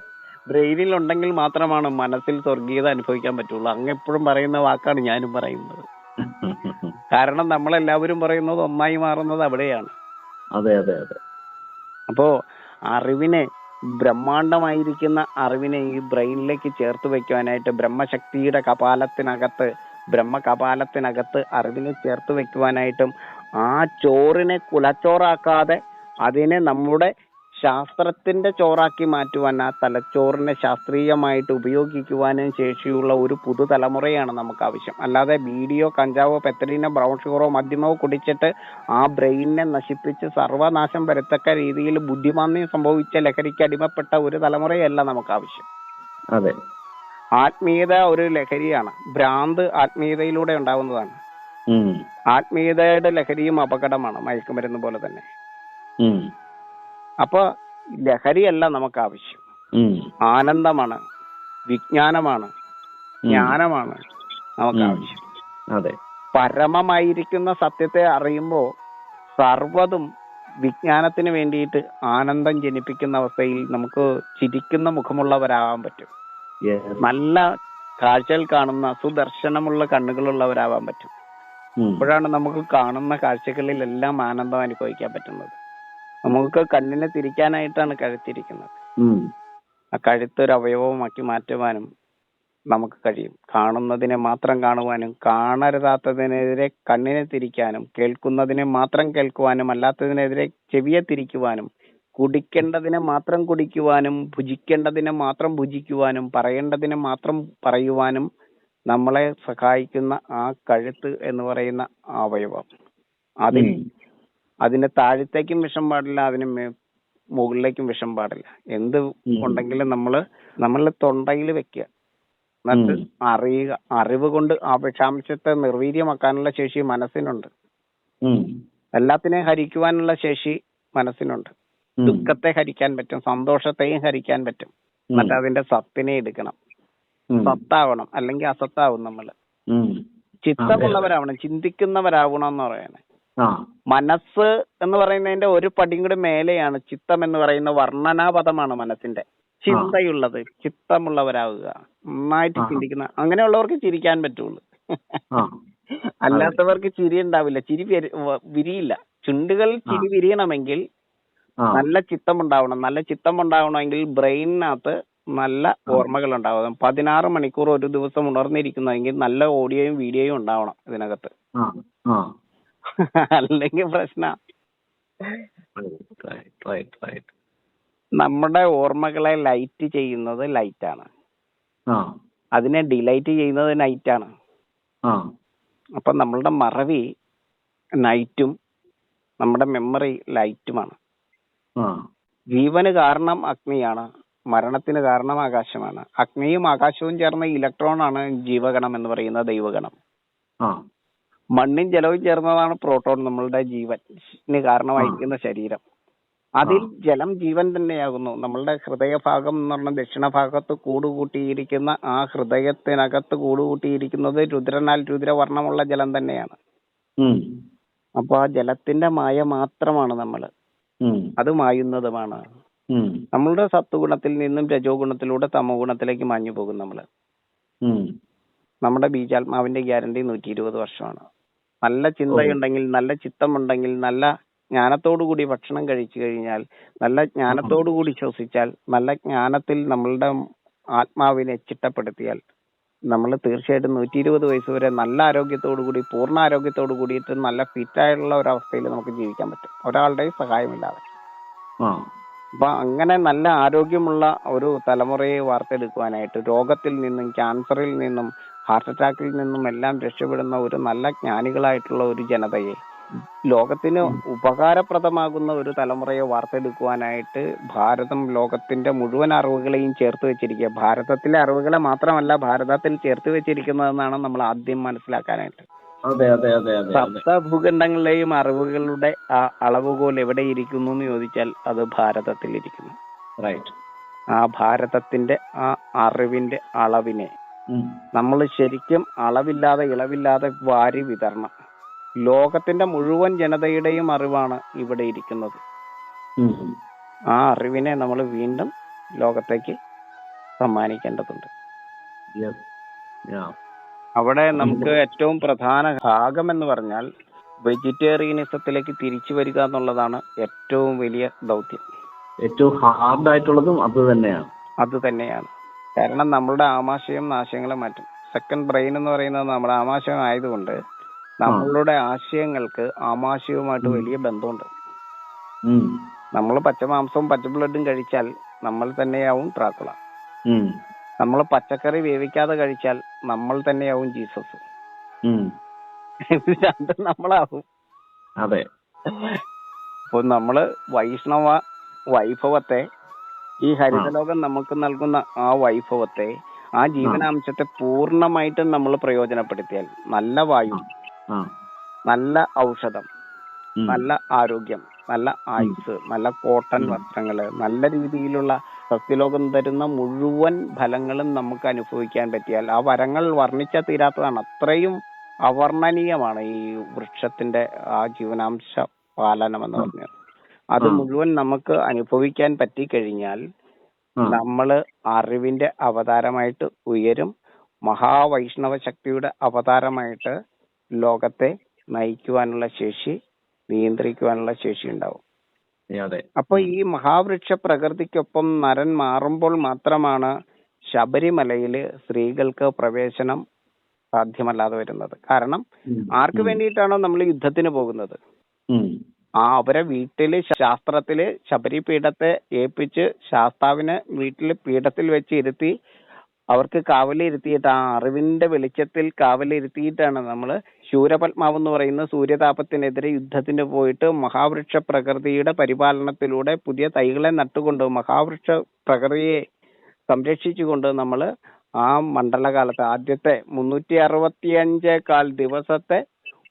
ബ്രെയിനിൽ ഉണ്ടെങ്കിൽ മാത്രമാണ് മനസ്സിൽ സ്വർഗീയത അനുഭവിക്കാൻ പറ്റുള്ളൂ. അങ്ങ് എപ്പോഴും പറയുന്ന വാക്കാണ് ഞാനും പറയുന്നത്. കാരണം നമ്മളെല്ലാവരും പറയുന്നത് ഒന്നായി മാറുന്നത് അവിടെയാണ്. അതെ, അതെ, അതെ. അപ്പോ അറിവിനെ, ബ്രഹ്മാണ്ടമായിരിക്കുന്ന അറിവിനെ ഈ ബ്രെയിനിലേക്ക് ചേർത്ത് വെക്കുവാനായിട്ട് ബ്രഹ്മശക്തിയുടെ ബ്രഹ്മകപാലത്തിനകത്ത് അറിവിനെ ചേർത്ത് വെക്കുവാനായിട്ടും ആ ചോറിനെ കുലച്ചോറാക്കാതെ അതിനെ നമ്മുടെ ശാസ്ത്രത്തിന്റെ ചോറാക്കി മാറ്റുവാൻ, ആ തലച്ചോറിനെ ശാസ്ത്രീയമായിട്ട് ഉപയോഗിക്കുവാനും ശേഷിയുള്ള ഒരു പുതുതലമുറയാണ് നമുക്ക് ആവശ്യം. അല്ലാതെ ബീഡിയോ, കഞ്ചാവോ, പെത്തലീനോ, ബ്രൗൺ ഷുഗറോ, മദ്യമോ കുടിച്ചിട്ട് ആ ബ്രെയിനിനെ നശിപ്പിച്ച് സർവനാശം വരത്തക്ക രീതിയിൽ ബുദ്ധിമാന്ദ്യം സംഭവിച്ച ലഹരിക്ക് അടിമപ്പെട്ട ഒരു തലമുറയല്ല നമുക്ക് ആവശ്യം. അതെ. ആത്മീയത ഒരു ലഹരിയാണ്. ഭ്രാന്ത് ആത്മീയതയിലൂടെ ഉണ്ടാവുന്നതാണ്. ആത്മീയതയുടെ ലഹരിയും അപകടമാണ്, മയക്കുമരുന്ന് പോലെ തന്നെ. അപ്പൊ ലഹരിയല്ല നമുക്ക് ആവശ്യം, ആനന്ദമാണ്, വിജ്ഞാനമാണ്, ജ്ഞാനമാണ് നമുക്ക് ആവശ്യം. അതെ. പരമമായിരിക്കുന്ന സത്യത്തെ അറിയുമ്പോൾ സർവ്വതും വിജ്ഞാനത്തിന് വേണ്ടിയിട്ട് ആനന്ദം ജനിപ്പിക്കുന്ന അവസ്ഥയിൽ നമുക്ക് ചിരിക്കുന്ന മുഖമുള്ളവരാകാൻ പറ്റും. നല്ല കാഴ്ചകൾ കാണുന്ന സുദർശനമുള്ള കണ്ണുകളുള്ളവരാവാൻ പറ്റും. അപ്പോഴാണ് നമുക്ക് കാണുന്ന കാഴ്ചകളിലെല്ലാം ആനന്ദം അനുഭവിക്കാൻ പറ്റുന്നത്. നമുക്ക് കണ്ണിനെ തിരിക്കാനായിട്ടാണ് കഴുത്തിരിക്കുന്നത്. ആ കഴുത്തൊരു അവയവമാക്കി മാറ്റുവാനും നമുക്ക് കഴിയും. കാണുന്നതിനെ മാത്രം കാണുവാനും, കാണരുതാത്തതിനെതിരെ കണ്ണിനെ തിരിക്കാനും, കേൾക്കുന്നതിനെ മാത്രം കേൾക്കുവാനും, അല്ലാത്തതിനെതിരെ ചെവിയെ തിരിക്കുവാനും, കുടിക്കേണ്ടതിനെ മാത്രം കുടിക്കുവാനും, ഭുജിക്കേണ്ടതിനെ മാത്രം ഭുജിക്കുവാനും, പറയേണ്ടതിനെ മാത്രം പറയുവാനും നമ്മളെ സഹായിക്കുന്ന ആ കഴുത്ത് എന്ന് പറയുന്ന അവയവം, അതിന് താഴത്തേക്കും വിഷം പാടില്ല, അതിന് മുകളിലേക്കും വിഷം പാടില്ല. എന്ത് ഉണ്ടെങ്കിലും നമ്മള് തൊണ്ടയിൽ വെക്കുക, എന്നിട്ട് അറിയുക. അറിവ് കൊണ്ട് ആ വിഷാംശത്തെ നിർവീര്യമാക്കാനുള്ള ശേഷി മനസ്സിനുണ്ട്. എല്ലാത്തിനെയും ഹരിക്കുവാനുള്ള ശേഷി മനസ്സിനുണ്ട്. ദുഃഖത്തെ ഹരിക്കാൻ പറ്റും, സന്തോഷത്തെയും ഹരിക്കാൻ പറ്റും. എന്നിട്ട് അതിന്റെ സത്തിനെ എടുക്കണം. സത്താവണം, അല്ലെങ്കിൽ അസത്താവും. നമ്മള് ചിത്തമുള്ളവരാവണം, ചിന്തിക്കുന്നവരാവണം എന്ന് പറയണേ. മനസ്സ് എന്ന് പറയുന്നതിന്റെ ഒരു പടിയും കൂടി മേലെയാണ് ചിത്തം എന്ന് പറയുന്ന വർണ്ണനാപദമാണ് മനസ്സിന്റെ. ചിന്തയുള്ളത്, ചിത്തമുള്ളവരാവുക, നന്നായിട്ട് ചിന്തിക്കുന്ന, അങ്ങനെയുള്ളവർക്ക് ചിരിക്കാൻ പറ്റുള്ളൂ. അല്ലാത്തവർക്ക് ചിരി ഉണ്ടാവില്ല, ചിരി വിരിയില്ല. ചുണ്ടുകൾ ചിരി വിരിയണമെങ്കിൽ നല്ല ചിത്തം ഉണ്ടാവണം. നല്ല ചിത്തം ഉണ്ടാവണമെങ്കിൽ ബ്രെയിനിനകത്ത് നല്ല ഓർമ്മകൾ ഉണ്ടാവണം. 16 മണിക്കൂർ ഒരു ദിവസം ഉണർന്നിരിക്കുന്നെങ്കിൽ നല്ല ഓഡിയോയും വീഡിയോയും ഉണ്ടാവണം ഇതിനകത്ത്. അല്ലെങ്കിൽ പ്രശ്ന. നമ്മുടെ ഓർമ്മകളെ ലൈറ്റ് ചെയ്യുന്നത് ലൈറ്റാണ്, അതിനെ ഡിലൈറ്റ് ചെയ്യുന്നത് നൈറ്റാണ്. അപ്പൊ നമ്മളുടെ മറവി നൈറ്റും നമ്മുടെ മെമ്മറി ലൈറ്റുമാണ്. ജീവന് കാരണം അഗ്നിയാണ്, മരണത്തിന് കാരണം ആകാശമാണ്. അഗ്നിയും ആകാശവും ചേർന്ന ഇലക്ട്രോണാണ് ജീവഗണം എന്ന് പറയുന്ന ദൈവഗണം. മണ്ണും ജലവും ചേർന്നതാണ് പ്രോട്ടോൺ, നമ്മളുടെ ജീവന് കാരണമായിരിക്കുന്ന ശരീരം. അതിൽ ജലം ജീവൻ തന്നെയാകുന്നു. നമ്മളുടെ ഹൃദയഭാഗം എന്ന് പറഞ്ഞ ദക്ഷിണഭാഗത്ത് കൂടുകൂട്ടിയിരിക്കുന്ന ആ ഹൃദയത്തിനകത്ത് കൂടുകൂട്ടിയിരിക്കുന്നത് രുദ്രനാൽ രുദ്രവർണ്ണമുള്ള ജലം തന്നെയാണ്. അപ്പൊ ആ ജലത്തിന്റെ മായ മാത്രമാണ് നമ്മൾ. ഉം. അത് മായുന്നതുമാണ്. ഉം. നമ്മളുടെ സത്വഗുണത്തിൽ നിന്നും രജോ ഗുണത്തിലൂടെ തമോ ഗുണത്തിലേക്ക് മാഞ്ഞു പോകും നമ്മള്. ഉം. നമ്മുടെ ബീജാത്മാവിന്റെ ഗ്യാരണ്ടി 120 വർഷമാണ്. നല്ല ഓ. ചിന്തയുണ്ടെങ്കിൽ, നല്ല ചിത്തമുണ്ടെങ്കിൽ, നല്ല ജ്ഞാനത്തോടു കൂടി ഭക്ഷണം കഴിച്ചു കഴിഞ്ഞാൽ, നല്ല ജ്ഞാനത്തോടു കൂടി ശ്വസിച്ചാൽ, നല്ല ജ്ഞാനത്തിൽ നമ്മളുടെ ആത്മാവിനെ ചിട്ടപ്പെടുത്തിയാൽ നമ്മൾ തീർച്ചയായിട്ടും 120 വയസ്സ് വരെ നല്ല ആരോഗ്യത്തോടു കൂടി, പൂർണ്ണ ആരോഗ്യത്തോടു കൂടിയിട്ട് നല്ല ഫിറ്റായുള്ള ഒരവസ്ഥയിൽ നമുക്ക് ജീവിക്കാൻ പറ്റും, ഒരാളുടെയും സഹായമില്ലാതെ. ആ. അപ്പൊ അങ്ങനെ നല്ല ആരോഗ്യമുള്ള ഒരു തലമുറയെ വാർത്തെടുക്കുവാനായിട്ട് രോഗത്തിൽ നിന്നും, ക്യാൻസറിൽ നിന്നും, ഹാർട്ട് അറ്റാക്കിൽ നിന്നും എല്ലാം രക്ഷപ്പെടുന്ന ഒരു നല്ല ജ്ഞാനികളായിട്ടുള്ള ഒരു ജനതയെ, ലോകത്തിന് ഉപകാരപ്രദമാകുന്ന ഒരു തലമുറയെ വാർത്തെടുക്കുവാനായിട്ട് ഭാരതം ലോകത്തിന്റെ മുഴുവൻ അറിവുകളെയും ചേർത്ത് വെച്ചിരിക്കുക. ഭാരതത്തിലെ അറിവുകളെ മാത്രമല്ല ഭാരതത്തിൽ ചേർത്ത് വെച്ചിരിക്കുന്നതെന്നാണ് നമ്മൾ ആദ്യം മനസ്സിലാക്കാനായിട്ട്. അതെ അതെ അതെ അതെ അതെ. സപ്തഭൂഖണ്ഡങ്ങളിലെയും അറിവുകളുടെ ആ അളവുകോൽ എവിടെ ഇരിക്കുന്നു എന്ന് ചോദിച്ചാൽ അത് ഭാരതത്തിൽ ഇരിക്കുന്നു. റൈറ്റ്. ആ ഭാരതത്തിന്റെ ആ അറിവിന്റെ അളവിനെ ഉം. നമ്മൾ ശരിക്കും അളവില്ലാതെ ഇളവില്ലാതെ വാരി വിതരണം. ലോകത്തിന്റെ മുഴുവൻ ജനതയുടെയും അറിവാണ് ഇവിടെ ഇരിക്കുന്നത്. ഉം. ആ അറിവിനെ നമ്മൾ വീണ്ടും ലോകത്തേക്ക് സമ്മാനിക്കേണ്ടതുണ്ട്. Yes. Yeah. അവിടെ നമുക്ക് ഏറ്റവും പ്രധാന ഭാഗം എന്ന് പറഞ്ഞാൽ വെജിറ്റേറിയനിസത്തിലേക്ക് തിരിച്ചു വരിക എന്നുള്ളതാണ് ഏറ്റവും വലിയ ദൗത്യം. ഏറ്റവും ഹാർഡ് ആയിട്ടുള്ളതും അത് തന്നെയാണ്. അത് തന്നെയാണ്. കാരണം നമ്മളുടെ ആമാശയം ആശയങ്ങളെ മാറ്റും. സെക്കൻഡ് ബ്രെയിൻ എന്ന് പറയുന്നത് നമ്മുടെ ആമാശയം ആയതുകൊണ്ട് നമ്മളുടെ ആശയങ്ങൾക്ക് ആമാശയവുമായിട്ട് വലിയ ബന്ധമുണ്ട്. നമ്മൾ പച്ചമാംസവും പച്ച ബ്ലഡും കഴിച്ചാൽ നമ്മൾ തന്നെയാവും ഡ്രാക്കുള. നമ്മൾ പച്ചക്കറി വേവിക്കാതെ കഴിച്ചാൽ നമ്മൾ തന്നെയാവും ജീസസ്. രണ്ടും നമ്മളാവും. അതെ. അപ്പൊ നമ്മള് വൈഷ്ണവ വൈഭവത്തെ, ഈ ഹരിതലോകം നമുക്ക് നൽകുന്ന ആ വൈഭവത്തെ, ആ ജീവനാംശത്തെ പൂർണ്ണമായിട്ടും നമ്മൾ പ്രയോജനപ്പെടുത്തിയാൽ നല്ല വായു, നല്ല ഔഷധം, നല്ല ആരോഗ്യം, നല്ല ആയുസ്, നല്ല കോട്ടൺ വസ്ത്രങ്ങള്, നല്ല രീതിയിലുള്ള സസ്യലോകം തരുന്ന മുഴുവൻ ഫലങ്ങളും നമുക്ക് അനുഭവിക്കാൻ പറ്റിയാൽ ആ വരങ്ങൾ വർണ്ണിച്ചാൽ തീരാത്തതാണ്. അത്രയും അവർണ്ണനീയമാണ് ഈ വൃക്ഷത്തിന്റെ ആ ജീവനാംശ പാലനം എന്ന് പറഞ്ഞത്. അത് മുഴുവൻ നമുക്ക് അനുഭവിക്കാൻ പറ്റിക്കഴിഞ്ഞാൽ നമ്മള് അറിവിന്റെ അവതാരമായിട്ട് ഉയരും. മഹാവൈഷ്ണവ ശക്തിയുടെ അവതാരമായിട്ട് ലോകത്തെ നയിക്കുവാനുള്ള ശേഷി, നിയന്ത്രിക്കുവാനുള്ള ശേഷി ഉണ്ടാവും. അപ്പൊ ഈ മഹാവൃക്ഷ പ്രകൃതിക്കൊപ്പം നരൻ മാറുമ്പോൾ മാത്രമാണ് ശബരിമലയില് സ്ത്രീകൾക്ക് പ്രവേശനം സാധ്യമല്ലാതെ വരുന്നത്. കാരണം ആർക്ക് വേണ്ടിയിട്ടാണോ നമ്മൾ യുദ്ധത്തിന് പോകുന്നത്, അവരെ വീട്ടില് ശാസ്ത്രത്തില് ശബരിപീഠത്തെ ഏൽപ്പിച്ച് ശാസ്താവിനെ വീട്ടില് പീഠത്തിൽ വെച്ച് ഇരുത്തി അവർക്ക് കാവലിരുത്തിയിട്ട് ആ അറിവിന്റെ വെളിച്ചത്തിൽ കാവലിരുത്തിയിട്ടാണ് നമ്മള് ശൂരപത്മാവ് എന്ന് പറയുന്ന സൂര്യതാപത്തിനെതിരെ യുദ്ധത്തിന് പോയിട്ട് മഹാവൃക്ഷ പ്രകൃതിയുടെ പരിപാലനത്തിലൂടെ പുതിയ തൈകളെ നട്ടുകൊണ്ട് മഹാവൃക്ഷ പ്രകൃതിയെ സംരക്ഷിച്ചുകൊണ്ട് നമ്മള് ആ മണ്ഡലകാലത്ത് ആദ്യത്തെ 365 ദിവസത്തെ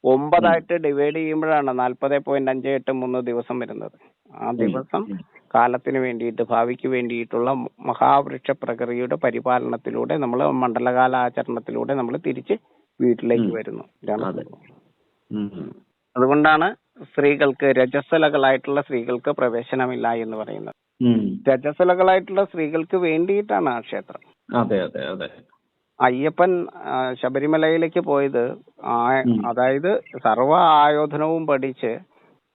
9 ഡിവൈഡ് ചെയ്യുമ്പോഴാണ് 40.58 ദിവസം വരുന്നത്. ആ ദിവസം കാലത്തിന് വേണ്ടിയിട്ട്, ഭാവിക്ക് വേണ്ടിയിട്ടുള്ള മഹാവൃക്ഷ പ്രകൃതിയുടെ പരിപാലനത്തിലൂടെ നമ്മൾ മണ്ഡലകാല ആചരണത്തിലൂടെ നമ്മൾ തിരിച്ച് വീട്ടിലേക്ക് വരുന്നു. അതുകൊണ്ടാണ് സ്ത്രീകൾക്ക്, രജസ്വലകളായിട്ടുള്ള സ്ത്രീകൾക്ക് പ്രവേശനമില്ല എന്ന് പറയുന്നത്. രജസ്വലകളായിട്ടുള്ള സ്ത്രീകൾക്ക് വേണ്ടിയിട്ടാണ് ആ ക്ഷേത്രം. അതെ അതെ അതെ. അയ്യപ്പൻ ശബരിമലയിലേക്ക് പോയത് അതായത് സർവ ആയോധനവും പഠിച്ച്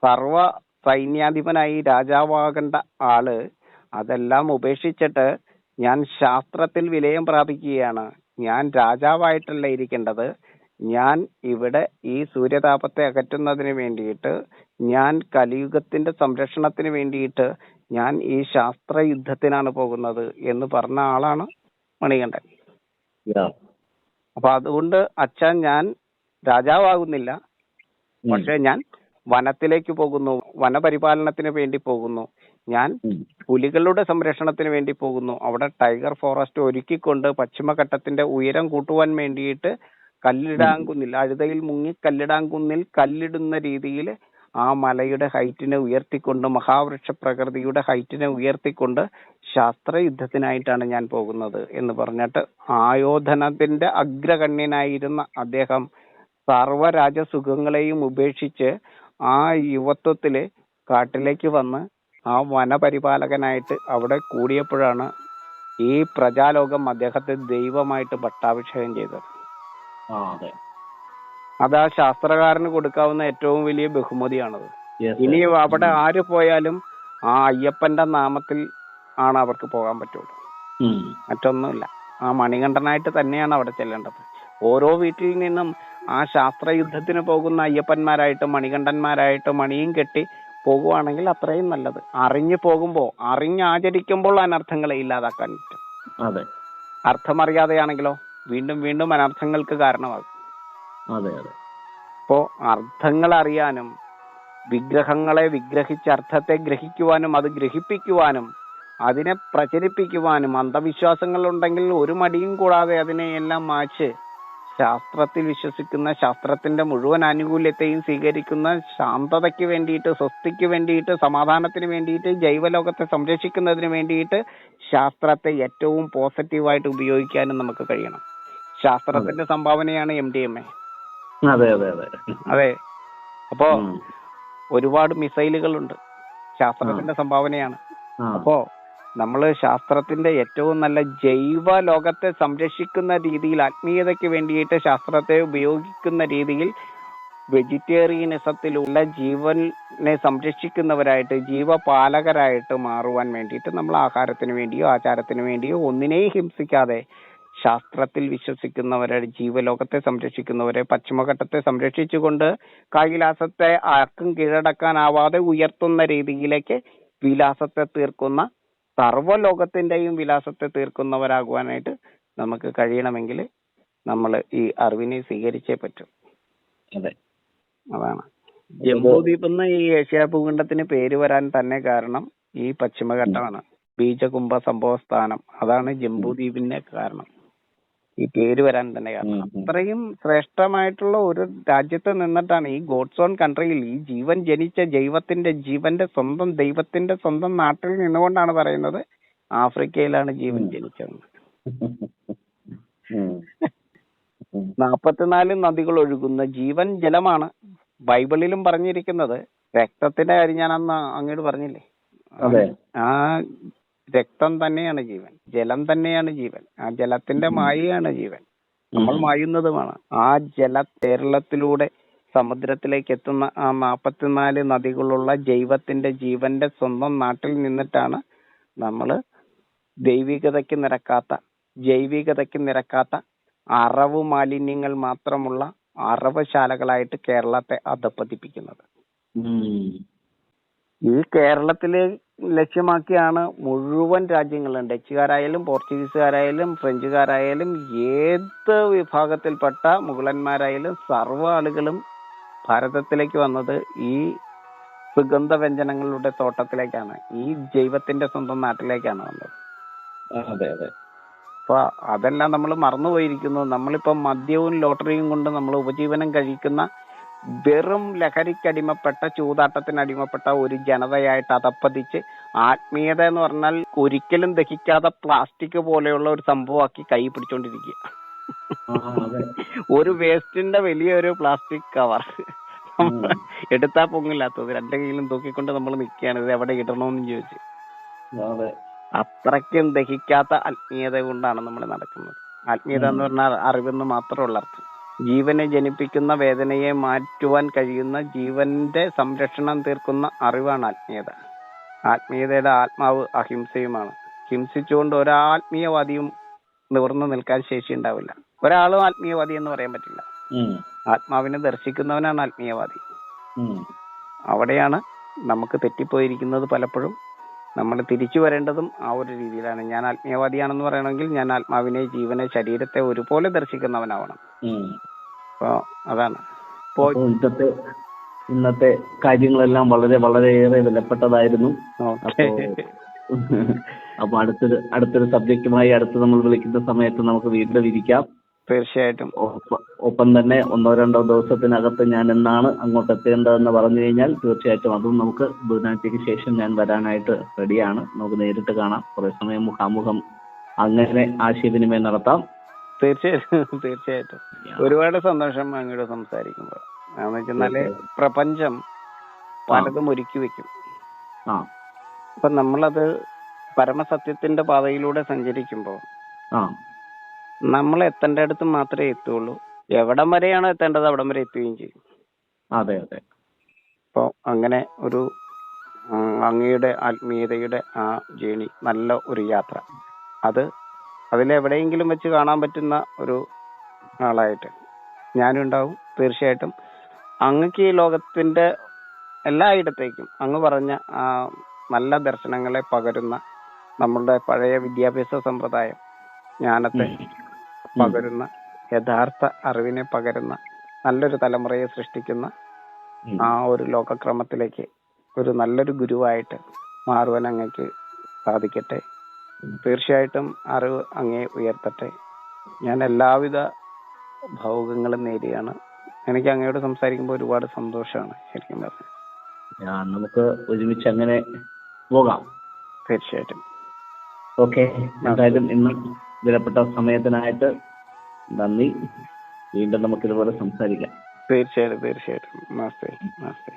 സർവ സൈന്യാധിപനായി രാജാവാകേണ്ട ആള് അതെല്ലാം ഉപേക്ഷിച്ചിട്ട് ഞാൻ ശാസ്ത്രത്തിൽ വിലയം പ്രാപിക്കുകയാണ്, ഞാൻ രാജാവായിട്ടല്ല ഇരിക്കേണ്ടത്, ഞാൻ ഇവിടെ ഈ സൂര്യതാപത്തെ അകറ്റുന്നതിന് വേണ്ടിയിട്ട്, ഞാൻ കലിയുഗത്തിന്റെ സംരക്ഷണത്തിന് വേണ്ടിയിട്ട് ഞാൻ ഈ ശാസ്ത്ര യുദ്ധത്തിനാണ് പോകുന്നത് എന്ന് പറഞ്ഞ ആളാണ് മണികണ്ഠൻ. അപ്പൊ അതുകൊണ്ട് അച്ഛൻ ഞാൻ രാജാവാകുന്നില്ല, പക്ഷെ ഞാൻ വനത്തിലേക്ക് പോകുന്നു, വനപരിപാലനത്തിന് വേണ്ടി പോകുന്നു, ഞാൻ പുലികളുടെ സംരക്ഷണത്തിന് വേണ്ടി പോകുന്നു, അവിടെ ടൈഗർ ഫോറസ്റ്റ് ഒരുക്കിക്കൊണ്ട് പശ്ചിമഘട്ടത്തിന്റെ ഉയരം കൂട്ടുവാൻ വേണ്ടിയിട്ട് കല്ലിടാങ്കുന്നിൽ, അഴുതയിൽ മുങ്ങി കല്ലിടാങ്കുന്നിൽ കല്ലിടുന്ന രീതിയിൽ ആ മലയുടെ ഹൈറ്റിനെ ഉയർത്തിക്കൊണ്ട്, മഹാവൃക്ഷ പ്രകൃതിയുടെ ഹൈറ്റിനെ ഉയർത്തിക്കൊണ്ട് ശാസ്ത്ര യുദ്ധത്തിനായിട്ടാണ് ഞാൻ പോകുന്നത് എന്ന് പറഞ്ഞിട്ട് ആയോധനത്തിന്റെ അഗ്രഗണ്യനായിരുന്ന അദ്ദേഹം സർവ്വരാജസുഖങ്ങളെയും ഉപേക്ഷിച്ച് ആ യുവത്വത്തില് കാട്ടിലേക്ക് വന്ന് ആ വനപരിപാലകനായിട്ട് അവിടെ കൂടിയപ്പോഴാണ് ഈ പ്രജാലോകം അദ്ദേഹത്തെ ദൈവമായിട്ട് പട്ടാഭിഷേകം ചെയ്തത്. അതെ. അത് ആ ശാസ്ത്രകാരന് കൊടുക്കാവുന്ന ഏറ്റവും വലിയ ബഹുമതിയാണത്. Yes, ഇനി sir. അവിടെ ആര് പോയാലും ആ അയ്യപ്പന്റെ നാമത്തിൽ ആണ് അവർക്ക് പോകാൻ പറ്റുള്ളൂ. മറ്റൊന്നുമില്ല. ആ മണികണ്ഠനായിട്ട് തന്നെയാണ് അവിടെ ചെല്ലേണ്ടത്. ഓരോ വീട്ടിൽ നിന്നും ആ ശാസ്ത്ര യുദ്ധത്തിന് പോകുന്ന അയ്യപ്പന്മാരായിട്ട് മണികണ്ഠന്മാരായിട്ട് മണിയും കെട്ടി പോകുവാണെങ്കിൽ അത്രയും നല്ലത്. അറിഞ്ഞു പോകുമ്പോ അറിഞ്ഞാചരിക്കുമ്പോൾ അനർത്ഥങ്ങളെ ഇല്ലാതാക്കാൻ പറ്റും. അതെ. അർത്ഥമറിയാതെയാണെങ്കിലോ വീണ്ടും വീണ്ടും അനർത്ഥങ്ങൾക്ക് കാരണമാകും. അതെ അതെ. അപ്പോ അർത്ഥങ്ങൾ അറിയാനും വിഗ്രഹങ്ങളെ വിഗ്രഹിച്ച അർത്ഥത്തെ ഗ്രഹിക്കുവാനും അത് ഗ്രഹിപ്പിക്കുവാനും അതിനെ പ്രചരിപ്പിക്കുവാനും അന്ധവിശ്വാസങ്ങൾ ഉണ്ടെങ്കിൽ ഒരു മടിയും കൂടാതെ അതിനെ എല്ലാം മാച്ച് ശാസ്ത്രത്തിൽ വിശ്വസിക്കുന്ന, ശാസ്ത്രത്തിന്റെ മുഴുവൻ ആനുകൂല്യത്തെയും സ്വീകരിക്കുന്ന, ശാന്തതയ്ക്ക് വേണ്ടിയിട്ട്, സ്വസ്തിക്ക് വേണ്ടിയിട്ട്, സമാധാനത്തിന് വേണ്ടിയിട്ട്, ജൈവലോകത്തെ സംരക്ഷിക്കുന്നതിന് വേണ്ടിയിട്ട് ശാസ്ത്രത്തെ ഏറ്റവും പോസിറ്റീവായിട്ട് ഉപയോഗിക്കാനും നമുക്ക് കഴിയണം. ശാസ്ത്രത്തിന്റെ സംഭാവനയാണ് MDMA. അതെ അതെ അതെ. അതെ. അപ്പോ ഒരുപാട് മിസൈലുകളുണ്ട്, ശാസ്ത്രത്തിന്റെ സംഭാവനയാണ്. അപ്പോ നമ്മള് ശാസ്ത്രത്തിന്റെ ഏറ്റവും നല്ല ജൈവ ലോകത്തെ സംരക്ഷിക്കുന്ന രീതിയിൽ, ആത്മീയതയ്ക്ക് വേണ്ടിയിട്ട് ശാസ്ത്രത്തെ ഉപയോഗിക്കുന്ന രീതിയിൽ വെജിറ്റേറിയനിസത്തിലുള്ള ജീവനെ സംരക്ഷിക്കുന്നവരായിട്ട്, ജീവപാലകരായിട്ട് മാറുവാൻ വേണ്ടിയിട്ട് നമ്മൾ ആഹാരത്തിന് വേണ്ടിയോ ആചാരത്തിന് വേണ്ടിയോ ഒന്നിനെയും ഹിംസിക്കാതെ ശാസ്ത്രത്തിൽ വിശ്വസിക്കുന്നവരെ, ജീവലോകത്തെ സംരക്ഷിക്കുന്നവരെ, പശ്ചിമഘട്ടത്തെ സംരക്ഷിച്ചുകൊണ്ട് കൈലാസത്തെ ആർക്കും കീഴടക്കാനാവാതെ ഉയർത്തുന്ന രീതിയിലേക്ക് വിലാസത്തെ തീർക്കുന്ന, സർവ്വലോകത്തിന്റെയും വിലാസത്തെ തീർക്കുന്നവരാകുവാനായിട്ട് നമുക്ക് കഴിയണമെങ്കിൽ നമ്മൾ ഈ അറിവിനെ സ്വീകരിച്ചേ പറ്റും. അതെ. അതാണ് ജംബൂദ്വീപ് എന്ന ഈ ഏഷ്യാ ഭൂഖണ്ഡത്തിന് പേര് വരാൻ തന്നെ കാരണം ഈ പശ്ചിമഘട്ടമാണ്. ബീജകുംഭ സംഭവസ്ഥാനം, അതാണ് ജംബൂദ്വീപിന്റെ കാരണം, ഈ പേര് വരാൻ തന്നെ കാരണം. അത്രയും ശ്രേഷ്ഠമായിട്ടുള്ള ഒരു രാജ്യത്ത് നിന്നിട്ടാണ്, ഈ ഗോഡ്സ് ഓൺ കൺട്രിയിൽ, ഈ ജീവൻ ജനിച്ച ജീവന്റെ സ്വന്തം ദൈവത്തിന്റെ സ്വന്തം നാട്ടിൽ നിന്നുകൊണ്ടാണ് പറയുന്നത് ആഫ്രിക്കയിലാണ് ജീവൻ ജനിച്ചത്. 44 നദികൾ ഒഴുകുന്ന ജീവൻ ജലമാണ്. ബൈബിളിലും പറഞ്ഞിരിക്കുന്നത് രക്തത്തിന്റെ കാര്യം ഞാൻ അന്ന് അങ്ങോട്ട് പറഞ്ഞില്ലേ, ആ രക്തം തന്നെയാണ് ജീവൻ, ജലം തന്നെയാണ് ജീവൻ, ആ ജലത്തിന്റെ മായയാണ് ജീവൻ, നമ്മൾ മായുന്നതുമാണ്. ആ ജല കേരളത്തിലൂടെ സമുദ്രത്തിലേക്ക് എത്തുന്ന ആ 44 നദികളുള്ള ജൈവത്തിന്റെ ജീവന്റെ സ്വന്തം നാട്ടിൽ നിന്നിട്ടാണ് നമ്മള് ദൈവികതയ്ക്ക് നിരക്കാത്ത അറവ് മാലിന്യങ്ങൾ മാത്രമുള്ള അറവശാലകളായിട്ട് കേരളത്തെ അധപ്പതിപ്പിക്കുന്നത്. ഈ കേരളത്തിലെ ലക്ഷ്യമാക്കിയാണ് മുഴുവൻ രാജ്യങ്ങളും, ഡച്ചുകാരായാലും പോർച്ചുഗീസുകാരായാലും ഫ്രഞ്ചുകാരായാലും ഏത് വിഭാഗത്തിൽപ്പെട്ട മുഗളന്മാരായാലും സർവ്വ ആളുകളും ഭാരതത്തിലേക്ക് വന്നത് ഈ സുഗന്ധ വ്യഞ്ജനങ്ങളുടെ തോട്ടത്തിലേക്കാണ്, ഈ ജൈവത്തിന്റെ സ്വന്തം നാട്ടിലേക്കാണ് വന്നത്. അതെ അതെ. അപ്പൊ അതെല്ലാം നമ്മൾ മറന്നുപോയിരിക്കുന്നു. നമ്മളിപ്പോ മദ്യവും ലോട്ടറിയും കൊണ്ട് നമ്മൾ ഉപജീവനം കഴിക്കുന്ന വെറും ലഹരിക്കടിമപ്പെട്ട, ചൂതാട്ടത്തിനടിമപ്പെട്ട ഒരു ജനതയായിട്ട് അധപ്പതിച്ച് ആത്മീയത എന്ന് പറഞ്ഞാൽ ഒരിക്കലും ദഹിക്കാത്ത പ്ലാസ്റ്റിക് പോലെയുള്ള ഒരു സംഭവമാക്കി കൈ പിടിച്ചോണ്ടിരിക്കുക. ഒരു വേസ്റ്റിന്റെ വലിയൊരു പ്ലാസ്റ്റിക് കവർ എടുത്താ പൊങ്ങില്ലാത്തത് 2 കൈയിലും തൂക്കിക്കൊണ്ട് നമ്മൾ നിൽക്കുകയാണ്, ഇത് എവിടെ ഇടണമെന്ന് ചോദിച്ച്. അത്രയ്ക്കും ദഹിക്കാത്ത ആത്മീയത കൊണ്ടാണ് നമ്മൾ നടക്കുന്നത്. ആത്മീയത എന്ന് പറഞ്ഞാൽ അറിവെന്ന് മാത്രമുള്ള അർത്ഥം. ജീവനെ ജനിപ്പിക്കുന്ന, വേദനയെ മാറ്റുവാൻ കഴിയുന്ന, ജീവന്റെ സംരക്ഷണം തീർക്കുന്ന അറിവാണ് ആത്മീയത. ആത്മീയതയുടെ ആത്മാവ് അഹിംസയുമാണ്. ഹിംസിച്ചുകൊണ്ട് ഒരാത്മീയവാദിയും നിവർന്നു നിൽക്കാൻ ശേഷി ഉണ്ടാവില്ല. ഒരാളും ആത്മീയവാദി എന്ന് പറയാൻ പറ്റില്ല. ആത്മാവിനെ ദർശിക്കുന്നവനാണ് ആത്മീയവാദി. അവിടെയാണ് നമുക്ക് തെറ്റിപ്പോയിരിക്കുന്നത് പലപ്പോഴും. നമ്മൾ തിരിച്ചു വരേണ്ടതും ആ ഒരു രീതിയിലാണ്. ഞാൻ ആത്മീയവാദിയാണെന്ന് പറയണമെങ്കിൽ ഞാൻ ആത്മാവിനെ, ജീവനെ, ശരീരത്തെ ഒരുപോലെ ദർശിക്കുന്നവനാവണം. അപ്പൊ അതാണ്. ഇന്നത്തെ കാര്യങ്ങളെല്ലാം വളരെ വളരെയേറെ വിലപ്പെട്ടതായിരുന്നു. അപ്പൊ അടുത്തൊരു സബ്ജക്റ്റുമായി അടുത്ത് നമ്മൾ വിളിക്കുന്ന സമയത്ത് നമുക്ക് വീണ്ടും ഇരിക്കാം. തീർച്ചയായിട്ടും. ഒപ്പം തന്നെ 1-2 ദിവസത്തിനകത്ത് ഞാൻ എന്നാണ് അങ്ങോട്ട് എത്തേണ്ടതെന്ന് പറഞ്ഞു കഴിഞ്ഞാൽ തീർച്ചയായിട്ടും അതും നമുക്ക് ബുധനാഴ്ചയ്ക്ക് ശേഷം ഞാൻ വരാനായിട്ട് റെഡിയാണ്. നമുക്ക് നേരിട്ട് കാണാം, കുറെ സമയം മുഖാമുഖം അങ്ങനെ ആശയവിനിമയം നടത്താം. തീർച്ചയായിട്ടും തീർച്ചയായിട്ടും ഒരുപാട് സന്തോഷം അങ്ങോട്ട് സംസാരിക്കുമ്പോൾ. എന്ന് വെച്ചാല് പ്രപഞ്ചം പലതും ഒരുക്കി വെക്കും. ആ അപ്പൊ നമ്മളത് പരമസത്യത്തിന്റെ പാതയിലൂടെ സഞ്ചരിക്കുമ്പോ ആ നമ്മൾ എത്തേണ്ട അടുത്ത് മാത്രമേ എത്തുള്ളൂ. എവിടം വരെയാണോ എത്തേണ്ടത് അവിടം വരെ എത്തുകയും ചെയ്യും. അതെ അതെ. അപ്പൊ അങ്ങനെ ഒരു അങ്ങയുടെ ആത്മീയതയുടെ ആ ജേണി, നല്ല ഒരു യാത്ര, അത് അതിലെവിടെയെങ്കിലും വെച്ച് കാണാൻ പറ്റുന്ന ഒരു ആളായിട്ട് ഞാനും ഉണ്ടാവും. തീർച്ചയായിട്ടും അങ്ങക്ക് ഈ ലോകത്തിന്റെ എല്ലായിടത്തേക്കും അങ്ങ് പറഞ്ഞ ആ നല്ല ദർശനങ്ങളെ പകരുന്ന, നമ്മളുടെ പഴയ വിദ്യാഭ്യാസ സമ്പ്രദായം ജ്ഞാനത്തെ പകരുന്ന, യഥാർത്ഥ അറിവിനെ പകരുന്ന നല്ലൊരു തലമുറയെ സൃഷ്ടിക്കുന്ന ആ ഒരു ലോകക്രമത്തിലേക്ക് ഒരു നല്ലൊരു ഗുരുവായിട്ട് മാറുവാൻ അങ്ങക്ക് സാധിക്കട്ടെ. തീർച്ചയായിട്ടും അറിവ് അങ്ങേ ഉയർത്തട്ടെ. ഞാൻ എല്ലാവിധ ഭാവുകങ്ങളും നേടിയാണ്. എനിക്ക് അങ്ങയോട് സംസാരിക്കുമ്പോൾ ഒരുപാട് സന്തോഷമാണ് ശരിക്കും പറഞ്ഞത്. നമുക്ക് ഒരുമിച്ച് അങ്ങനെ പോകാം. തീർച്ചയായിട്ടും. ഓക്കെ, എന്തായാലും ഇന്ന് വിലപ്പെട്ട സമയത്തിനായിട്ട് നന്ദി. വീണ്ടും നമുക്കിതുപോലെ സംസാരിക്കാം. തീർച്ചയായിട്ടും തീർച്ചയായിട്ടും. നമസ്തേ നമസ്തേ.